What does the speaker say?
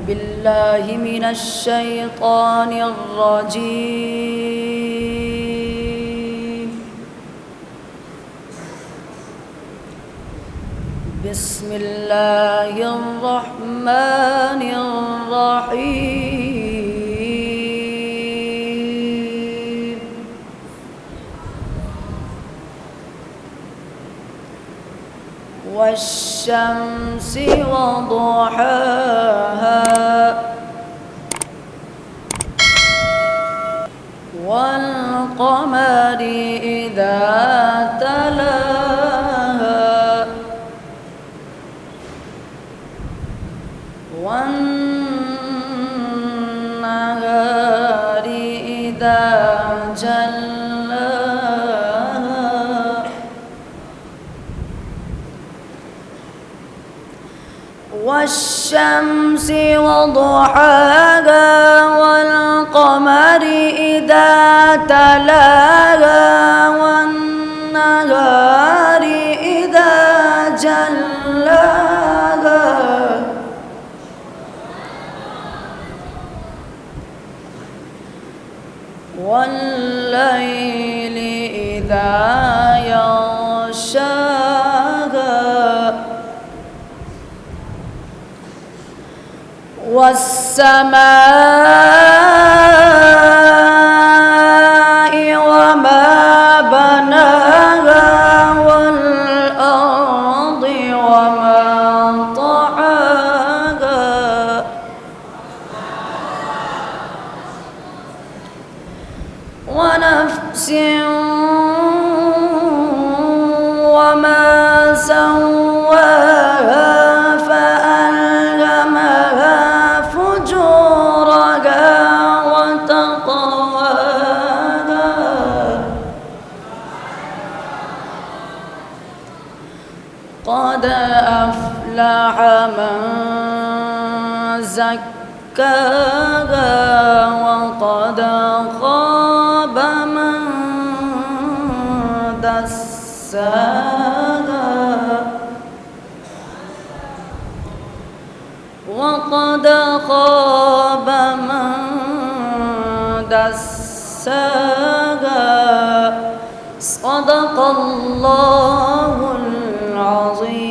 بالله من الشيطان الرجيم. بسم الله الرحمن الرحيم. والشمس وضحاها والقمر إذا تلاها والنهار إذا جلاها والشمس وضحاها والقمر إذا تلاها والنهار إذا جلاها والليل إذا يغشاها والسماء وما بناها والأرض وما طحاها ونفس وما سواها فألهمها فجورها وتقواها قد أفلح من زكاها وقد خاب من دساها وقد خاب من دساها. صدق الله العظيم.